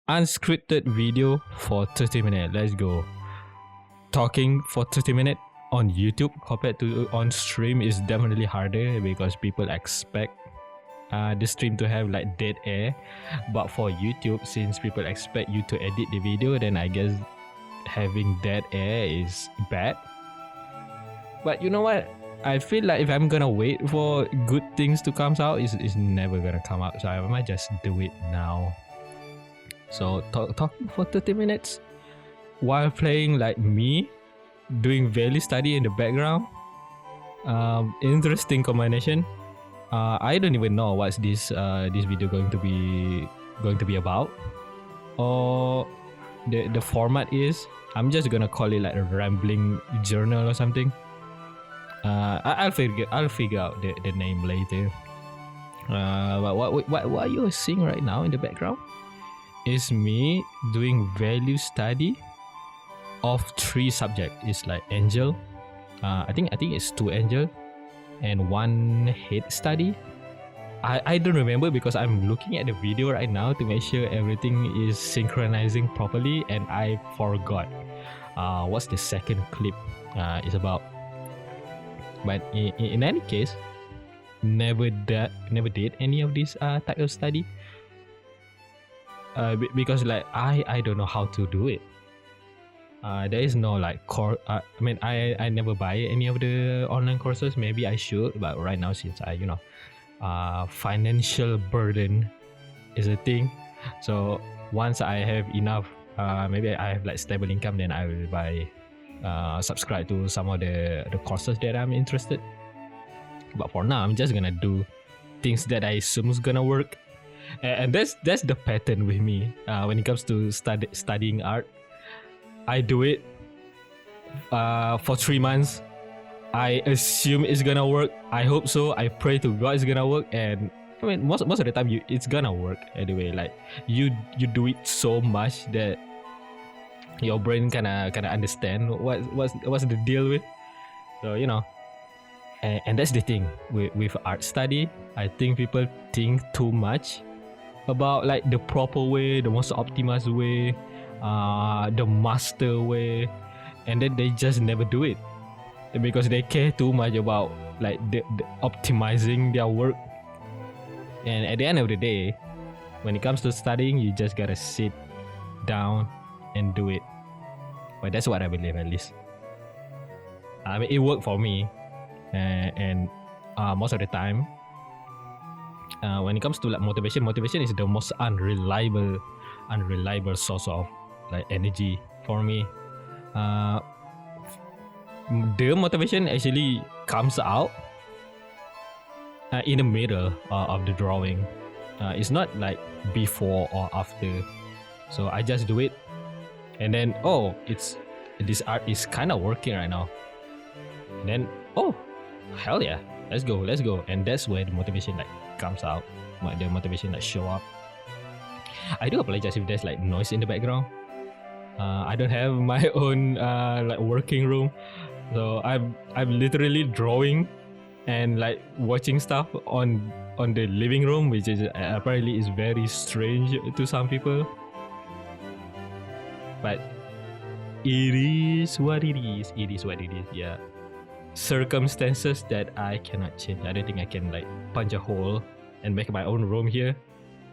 Unscripted video for 30 minutes. Let's go. Talking for 30 minutes on YouTube compared to on stream is definitely harder because people expect the stream to have like dead air. But for YouTube, since people expect you to edit the video, then I guess having dead air is bad. But you know what? I feel like if I'm gonna wait for good things to come out, it's never gonna come out. So I might just do it now. So talking for 30 minutes while playing like me, doing value study in the background. Interesting combination. I don't even know what's this video going to be about, or the format is. I'm just gonna call it like a rambling journal or something. I'll figure out the name later. But what you are seeing right now in the background is me doing value study of 3 subjects. It's like angel. I think it's 2 angel and 1 head study. I don't remember because I'm looking at the video right now to make sure everything is synchronizing properly, and I forgot what's the second clip is about. But in any case, never did any of this type of study because like I don't know how to do it. There is no like I never buy any of the online courses. Maybe I should, but right now, since I financial burden is a thing, so once I have enough, maybe I have like stable income, then I will buy subscribe to some of the courses that I'm interested. But for now, I'm just gonna do things that I assume is gonna work, and that's the pattern with me when it comes to studying art. I do it for 3 months. I assume it's gonna work. I hope so. I pray to God it's gonna work, and I mean most of the time it's gonna work anyway. Like you do it so much that your brain kinda understand what's the deal with. So and that's the thing with art study. I think people think too much about like the proper way, the most optimized way, the master way, and then they just never do it because they care too much about like the optimizing their work. And at the end of the day, when it comes to studying, you just gotta sit down and do it. But that's what I believe, at least. I mean, it worked for me, and most of the time, when it comes to like motivation is the most unreliable source of like energy for me. The motivation actually comes out in the middle of the drawing. It's not like before or after. So I just do it, and then this art is kind of working right now. And then hell yeah, let's go, and that's where the motivation like comes out. The motivation like show up. I do apologize if there's like noise in the background. I don't have my own like working room, so I'm literally drawing and like watching stuff on the living room, which is apparently is very strange to some people. But it is what it is. It is what it is. Yeah, circumstances that I cannot change. I don't think I can like punch a hole and make my own room here.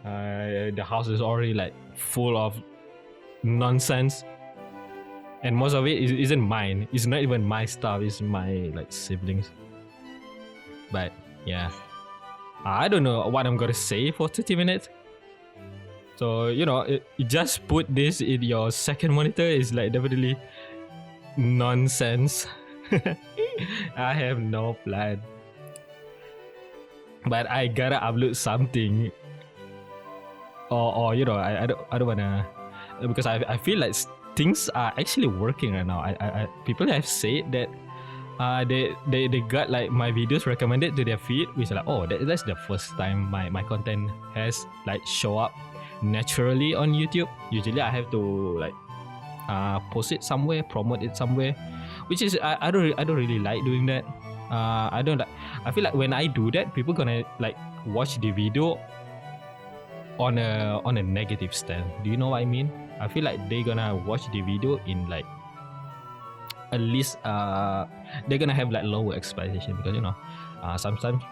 The house is already like full of nonsense, and most of it isn't mine. It's not even my stuff. It's my like siblings. But yeah, I don't know what I'm gonna say for 30 minutes. So you just put this in your second monitor. Is like definitely nonsense. I have no plan, but I gotta upload something. Or I don't wanna, because I feel like things are actually working right now. I people have said that they got like my videos recommended to their feed, which is like, that's the first time my content has like show up naturally on YouTube. Usually I have to like post it somewhere, promote it somewhere, which is I don't really like doing that. I feel like when I do that, people gonna like watch the video on a negative stand. Do you know what I mean? I feel like they're gonna watch the video in like at least they're gonna have like lower expectation, because sometimes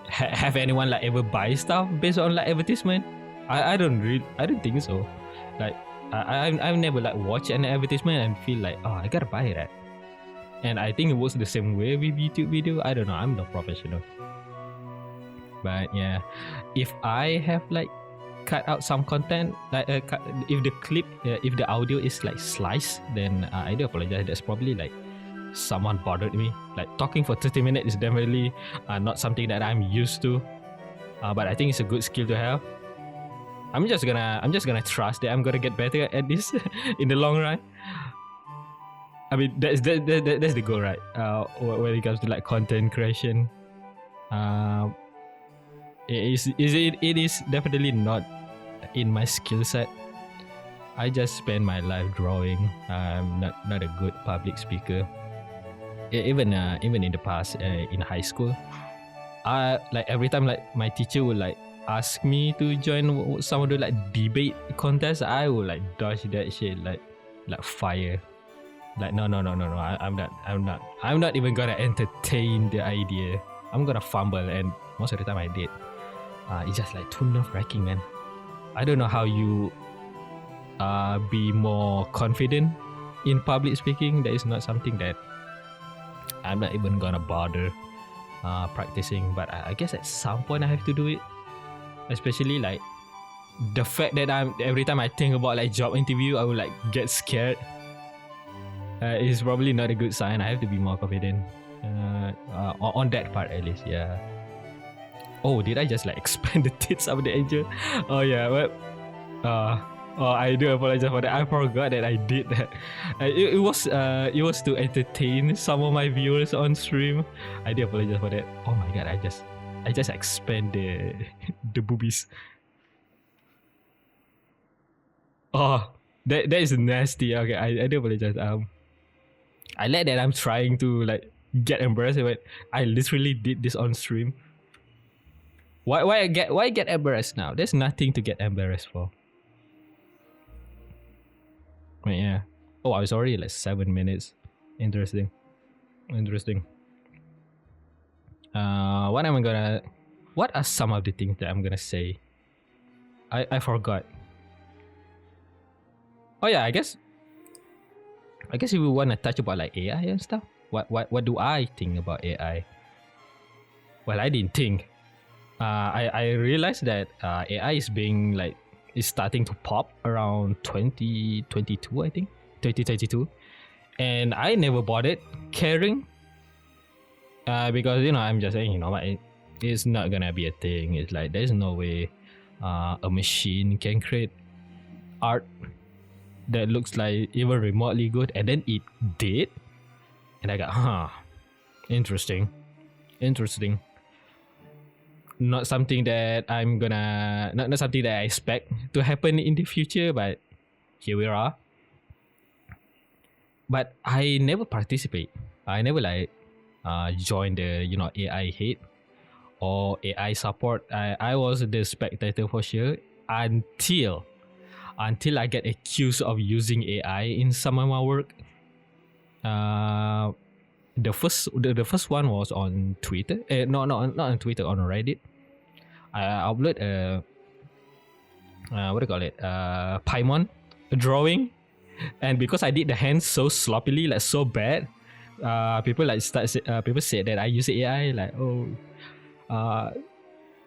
have anyone like ever buy stuff based on like advertisement? I don't think so. Like I've never like watched an advertisement and feel like, oh, I gotta buy that. And I think it works the same way with YouTube video. I don't know, I'm not professional. But yeah, if I have like cut out some content, like if the clip, if the audio is like sliced, then I do apologize. That's probably like someone bothered me. Like talking for 30 minutes is definitely not something that I'm used to. But I think it's a good skill to have. I'm just gonna trust that I'm gonna get better at this in the long run. I mean, that's the goal, right? When it comes to like content creation, it is definitely not in my skill set. I just spend my life drawing. I'm not a good public speaker. Even in the past, in high school, like every time like my teacher would like ask me to join some of the like debate contests, I would like dodge that shit like fire. Like no, I'm not even gonna entertain the idea. I'm gonna fumble, and most of the time I did. It's just like too nerve-wracking, man. I don't know how you be more confident in public speaking. That is not something that I'm not even gonna bother practicing. But I guess at some point I have to do it. Especially like the fact that every time I think about like job interview, I would like get scared. It's probably not a good sign. I have to be more confident on that part at least. Yeah. Oh, did I just like expand the tits of the angel? Oh yeah. Well, I do apologize for that. I forgot that I did that. It was to entertain some of my viewers on stream. I do apologize for that. Oh my god, I just expand the boobies. Oh, that is nasty. Okay, I do apologize. I like that I'm trying to like get embarrassed, but I literally did this on stream. Why get embarrassed now? There's nothing to get embarrassed for. But yeah. Oh, I was already like 7 minutes. Interesting. What are some of the things that I'm gonna say? I forgot. Oh yeah, I guess if we want to touch about like AI and stuff, what do I think about AI? Well, I didn't think. I realized that AI is starting to pop around 2022, I think 2022, and I never bothered caring because I'm just saying it's not gonna be a thing. It's like there's no way a machine can create art that looks like even remotely good, and then it did, and I got interesting. Not something that I'm gonna not something that I expect to happen in the future, but here we are. But I never participate. I never like join the AI hate or AI support. I was the spectator for sure until I get accused of using AI in some of my work. The first one was on Twitter. Not on Twitter, on Reddit. I upload what do you call it? Paimon drawing, and because I did the hands so sloppily, like so bad, people said that I use AI. Like, oh,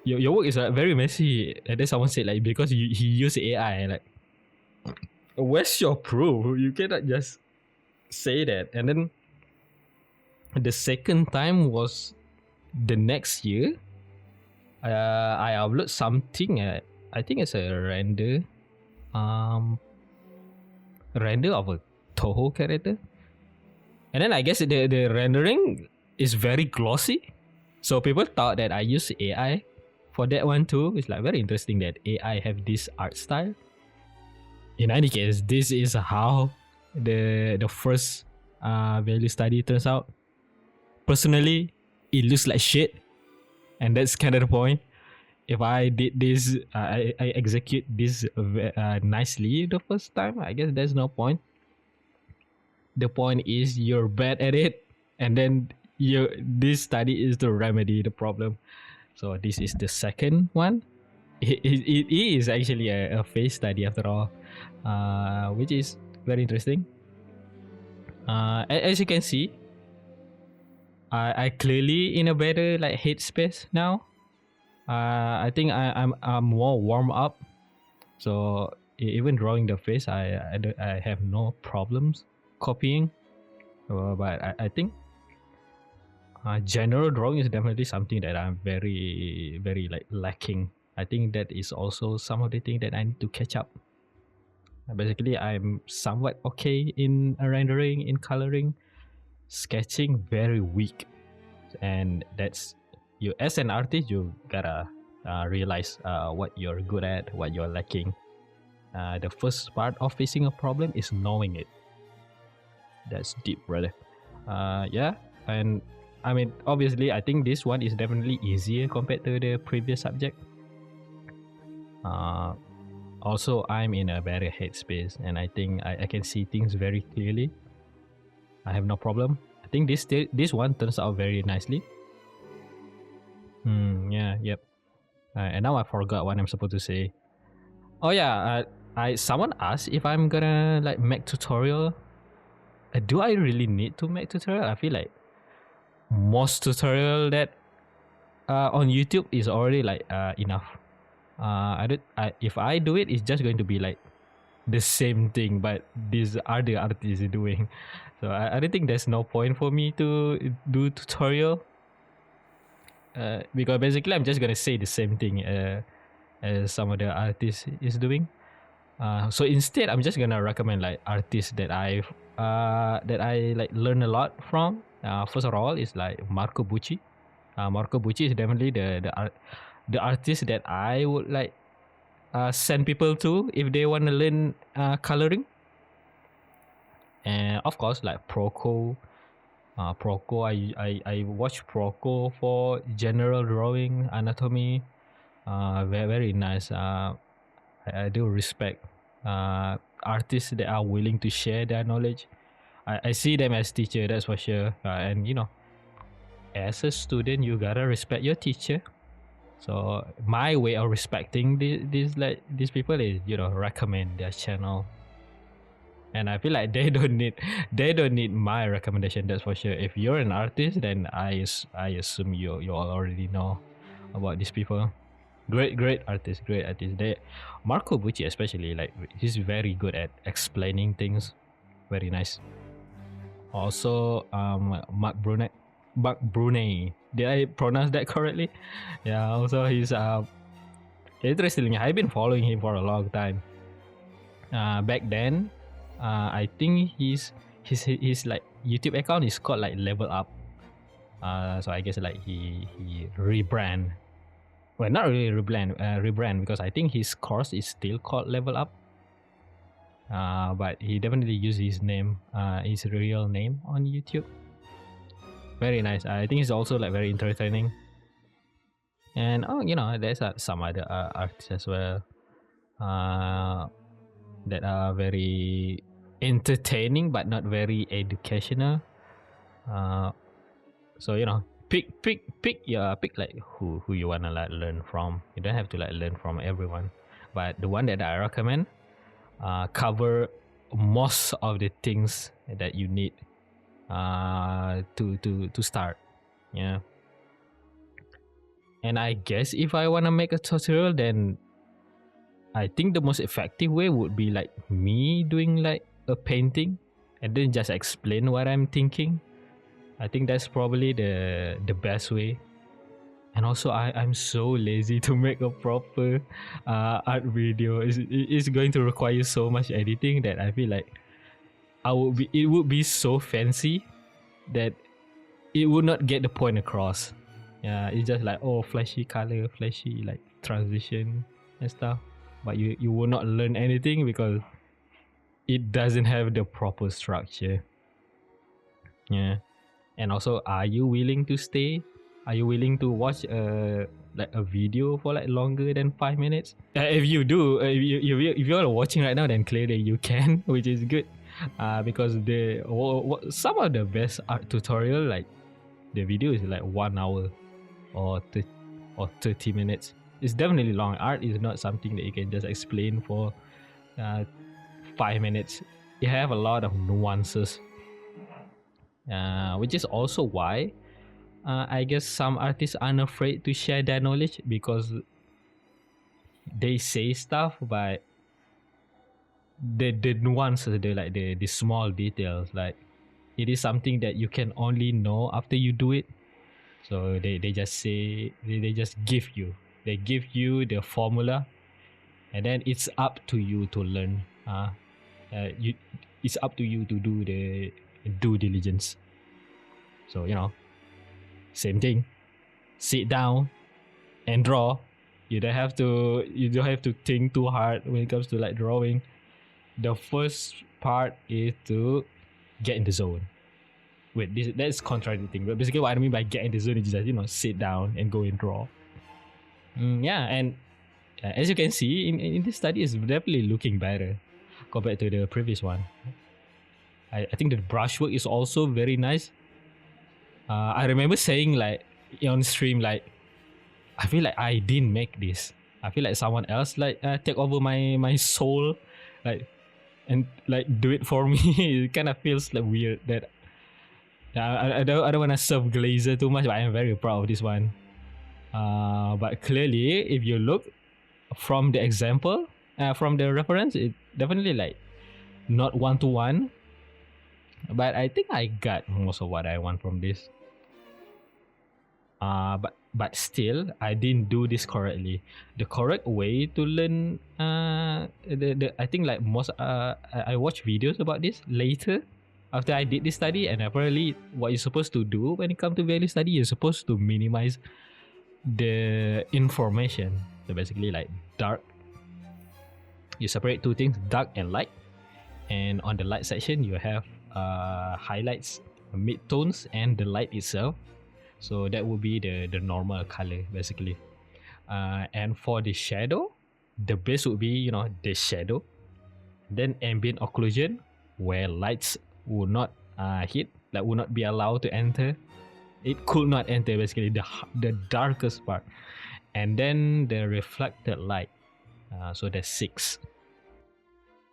your work is very messy. And then someone said like, because he used AI. Like, where's your proof? You cannot just say that. And then the second time was the next year. I upload something. I think it's a render of a Toho character, and then I guess the rendering is very glossy, so people thought that I use AI for that one too. It's like very interesting that AI have this art style. In any case, this is how the first value study turns out. Personally, it looks like shit, and that's kind of the point. if I did this, I execute this nicely the first time, I guess there's no point. The point is you're bad at it, and then this study is to remedy the problem. So this is the second one. It is actually a phase study after all, which is very interesting. As you can see, I clearly in a better like headspace now. I think I'm more warm up. So even drawing the face, I have no problems copying. But I think general drawing is definitely something that I'm very like lacking. I think that is also some of the thing that I need to catch up. Basically, I'm somewhat okay in rendering, in coloring, sketching very weak, and that's you as an artist. You gotta realize what you're good at, what you're lacking. The first part of facing a problem is knowing it. That's deep, brother. Yeah, and I mean, obviously, I think this one is definitely easier compared to the previous subject. Also, I'm in a better headspace, and I think I can see things very clearly. I have no problem. I think this one turns out very nicely. Yeah, yep. And now I forgot what I'm supposed to say. Oh yeah, someone asked if I'm gonna like make tutorial. Do I really need to make tutorial? I feel like most tutorial that on YouTube is already like enough. If I do it, it's just going to be like the same thing, but these other artists doing. So I don't think there's no point for me to do tutorial. Because basically I'm just gonna say the same thing as some of the artists is doing. So instead, I'm just gonna recommend like artists that I like learn a lot from. First of all, is like Marco Bucci. Marco Bucci is definitely the artist that I would like send people to if they want to learn coloring. And of course, like Proco. Proco, I watch Proco for general drawing, anatomy. Very nice. I do respect artists that are willing to share their knowledge. I see them as teacher, that's for sure. And you know, as a student, you gotta respect your teacher. So my way of respecting these people is, you know, recommend their channel. And I feel like they don't need my recommendation, that's for sure. If you're an artist, then I assume you all already know about these people. Great artist. They Marco Bucci especially, like he's very good at explaining things. Very nice. Also, Mark Brunei. Did I pronounce that correctly? Yeah. Also, he's interestingly, I've been following him for a long time. Back then, I think his like YouTube account is called like Level Up. So I guess like he rebrand. Well, not really rebrand because I think his course is still called Level Up. But he definitely used his name, his real name on YouTube. Very nice. I think it's also like very entertaining. And you know, there's some other artists as well that are very entertaining but not very educational. So you know, pick like who you wanna like learn from. You don't have to like learn from everyone, but the one that I recommend cover most of the things that you need to start. Yeah. And I guess if I wanna make a tutorial, then I think the most effective way would be like me doing like a painting and then just explain what I'm thinking. I think that's probably the best way. And also, I'm so lazy to make a proper art video. It's going to require so much editing that I feel like it would be so fancy that it would not get the point across. Yeah, it's just like, oh, flashy color, flashy like transition and stuff. But you will not learn anything because it doesn't have the proper structure. Yeah. And also, are you willing to stay? Are you willing to watch a like a video for like longer than 5 minutes. If you do, if you are watching right now, then clearly you can, which is good. Because some of the best art tutorial, like the video is like 1 hour or 30 minutes. It's definitely long. Art is not something that you can just explain for 5 minutes. You have a lot of nuances, which is also why I guess some artists aren't afraid to share their knowledge, because they say stuff, but the nuances, the small details, like it is something that you can only know after you do it. So they just say, they just give you, they give you the formula, and then it's up to you to learn. You It's up to you to do the due diligence. So same thing, sit down and draw. You don't have to think too hard when it comes to like drawing. The first part is to get in the zone. Wait, that's contradicting, but basically what I mean by get in the zone is just sit down and go and draw. Yeah, and as you can see in this study, is definitely looking better compared to the previous one. I think the brushwork is also very nice. I remember saying like on stream, like I feel like I didn't make this. I feel like someone else like take over my soul, like, and like do it for me. It kind of feels like weird that I don't want to serve Glazer too much, but I am very proud of this one. But clearly, if you look from the example, from the reference, it definitely like not 1-to-1. But I think I got most of what I want from this. But still, I didn't do this correctly. The correct way to learn, the I think like most I watched videos about this later after I did this study, and apparently what you're supposed to do when it comes to value study, you're supposed to minimize the information. So basically, like dark, you separate two things, dark and light, and on the light section you have highlights, midtones, and the light itself. So that would be the normal color basically. And for the shadow, the base would be the shadow, then ambient occlusion, where lights would not hit, like would not be allowed to enter. It could not enter, basically the darkest part, and then the reflected light. So there's 6.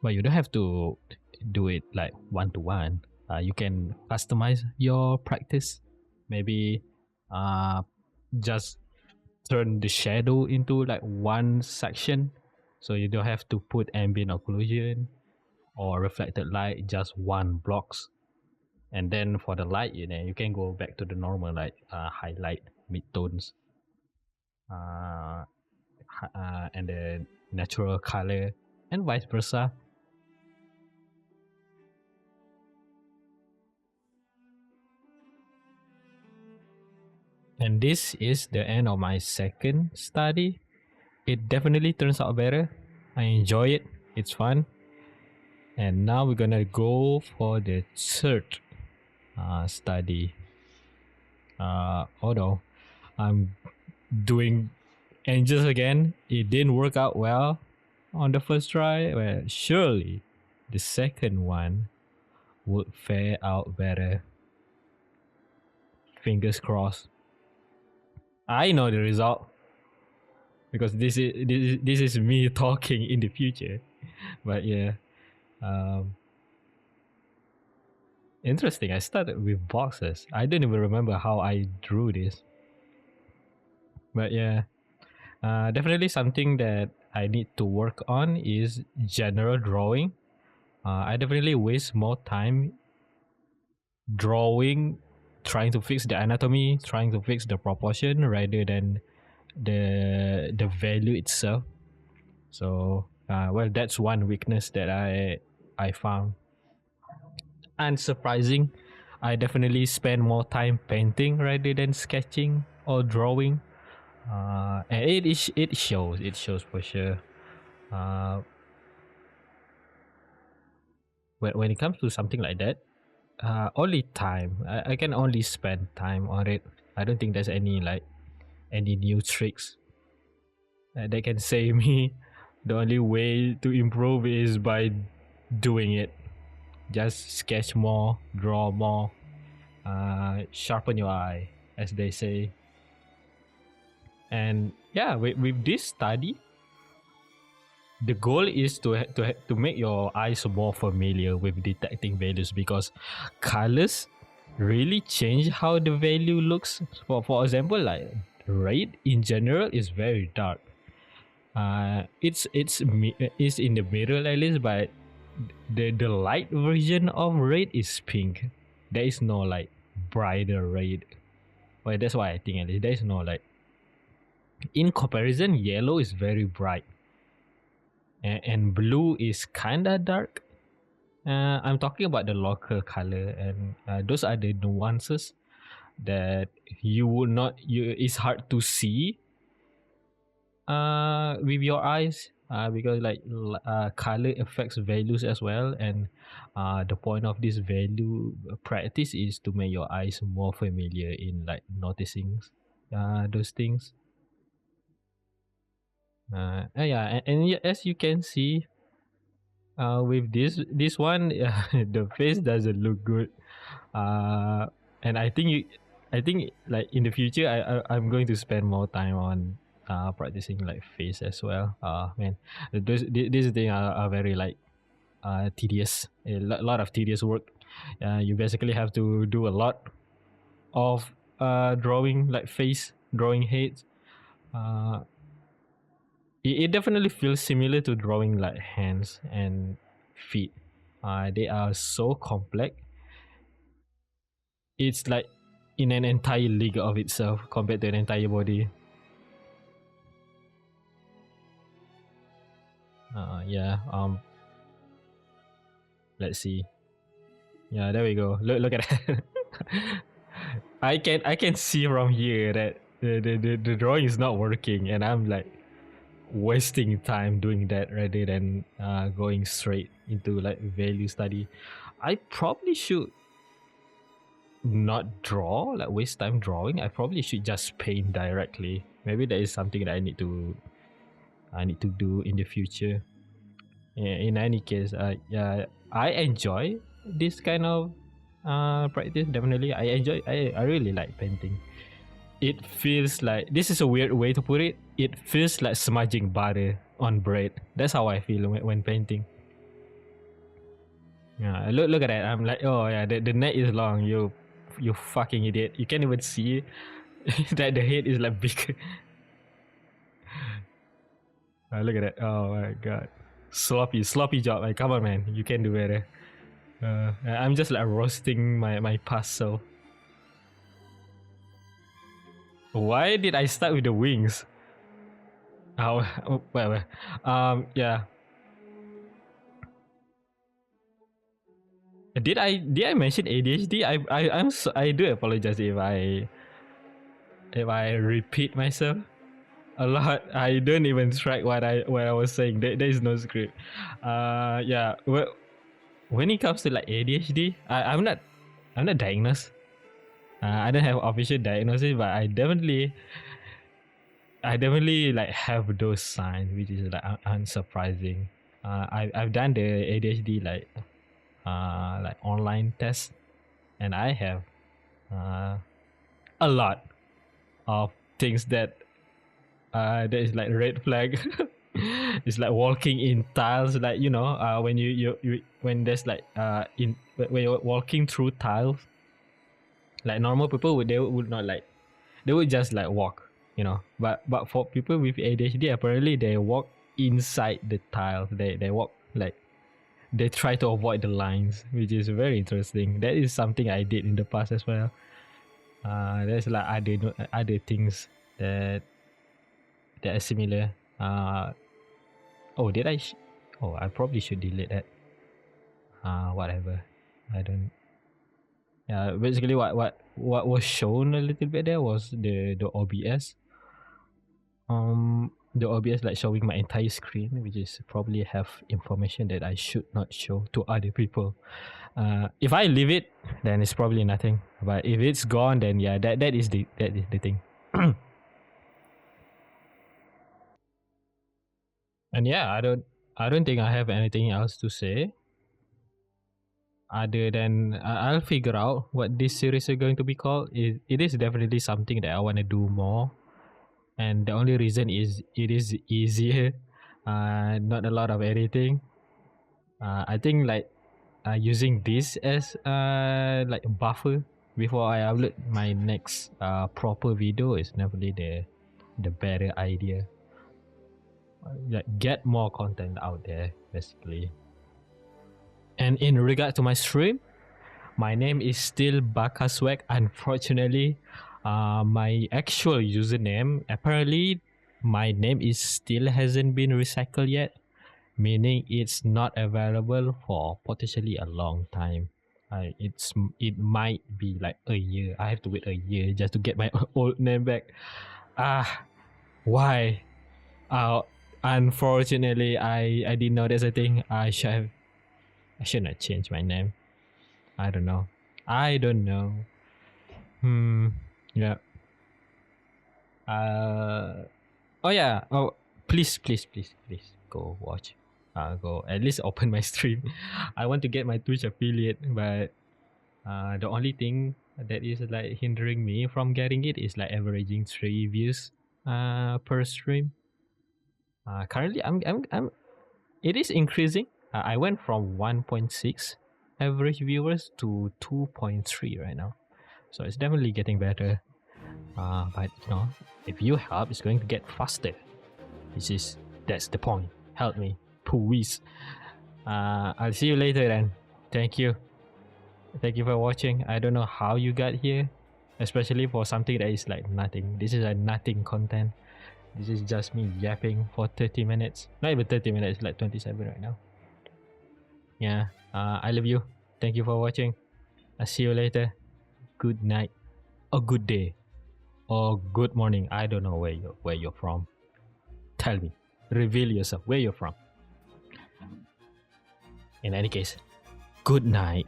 But you don't have to do it like 1-to-1. You can customize your practice. Maybe just turn the shadow into like one section, so you don't have to put ambient occlusion or reflected light, just one blocks. And then for the light, you can go back to the normal, like highlight, midtones, and the natural color, and vice versa. And this is the end of my second study. It definitely turns out better. I enjoy it. It's fun. And now we're gonna go for the third study. Although I'm doing angels again, it didn't work out well on the first try. Well, surely the second one would fare out better. Fingers crossed. I know the result because this is me talking in the future. But yeah, interesting. I started with boxes. I don't even remember how I drew this. But yeah, definitely something that I need to work on is general drawing. I definitely waste more time drawing, trying to fix the anatomy, trying to fix the proportion rather than the value itself. So well, that's one weakness that I found. Unsurprising, I definitely spend more time painting rather than sketching or drawing. And it shows for sure. When it comes to something like that, only time. I can only spend time on it. I don't think there's any like any new tricks that can save me. The only way to improve is by doing it. Just sketch more, draw more, sharpen your eye, as they say. And yeah, with this study, the goal is to make your eyes more familiar with detecting values, because colors really change how the value looks. For example, like red in general is very dark. It's in the middle at least, but the light version of red is pink. There is no like brighter red. Well, that's why I think at least there is no like. In comparison, yellow is very bright, and blue is kinda dark. I'm talking about the local color, and those are the nuances that you would not. You it's hard to see with your eyes, because like color affects values as well, and the point of this value practice is to make your eyes more familiar in like noticing those things. Yeah, and yeah, as you can see, with this one, the face doesn't look good. And I think like in the future, I'm going to spend more time on practicing like face as well. Man, this thing are very like tedious. Lot of tedious work. You basically have to do a lot of drawing like face, drawing heads. Uh, it definitely feels similar to drawing like hands and feet. They are so complex. It's like in an entire league of itself compared to an entire body. Yeah. Let's see. Yeah, there we go. Look at that. I can see from here that the drawing is not working, and I'm like wasting time doing that rather than going straight into like value study. I probably should not draw, like waste time drawing. I probably should just paint directly. Maybe that is something that I need to do in the future. Yeah, in any case, yeah, I enjoy this kind of practice. Definitely, I really like painting. It feels like, this is a weird way to put it. It feels like smudging butter on bread. That's how I feel when painting. Yeah, look at that. I'm like, oh yeah, the neck is long. You fucking idiot. You can't even see that the head is like big. Look at that. Oh my god. Sloppy job. Like, come on, man. You can do better. I'm just like roasting my past self. Why did I start with the wings? Oh, well. Yeah. Did I mention ADHD? I do apologize if I repeat myself a lot. I don't even track what I was saying. There is no script. Yeah. Well, when it comes to like ADHD, I'm not diagnosed. I don't have official diagnosis, but I definitely like have those signs, which is like unsurprising. I've done the ADHD like online test, and I have uh, a lot of things that is like red flag. It's like walking in tiles, like when you when there's like in when you're walking through tiles, like normal people would not like, they would just like walk, but for people with ADHD, apparently they walk inside the tiles. They walk like, they try to avoid the lines, which is very interesting. That is something I did in the past as well. There's like other things that are similar. Oh, did I? Oh, I probably should delete that. Whatever. I don't. Yeah, basically, what was shown a little bit there was the OBS. The OBS like showing my entire screen, which is probably have information that I should not show to other people. If I leave it, then it's probably nothing. But if it's gone, then yeah, that is the thing. And yeah, I don't think I have anything else to say other than I'll figure out what this series is going to be called. It is definitely something that I want to do more, and the only reason is it is easier. Not a lot of editing. I think like using this as like a buffer before I upload my next proper video is definitely the better idea. Like get more content out there basically. And in regard to my stream, my name is still Bakaswag. Unfortunately, my actual username apparently my name is still hasn't been recycled yet, meaning it's not available for potentially a long time. It might be like a year. I have to wait a year just to get my old name back. Ah, why? Uh, Unfortunately, I didn't know there's a thing. I should not change my name. I don't know. I don't know. Yeah. Uh. Oh yeah. Oh, please go watch. Go at least open my stream. I want to get my Twitch affiliate, but the only thing that is like hindering me from getting it is like averaging 3 views per stream. Currently, I'm it is increasing. I went from 1.6 average viewers to 2.3 right now, so it's definitely getting better. But if you help, it's going to get faster. That's the point. Help me, please. I'll see you later then. Thank you. Thank you for watching. I don't know how you got here, especially for something that is like nothing. This is a nothing content. This is just me yapping for 30 minutes. Not even 30 minutes, like 27 right now. Yeah. I love you. Thank you for watching. I'll see you later. Good night. Or good day. Or good morning. I don't know where you're from. Tell me. Reveal yourself. Where you're from. In any case, good night.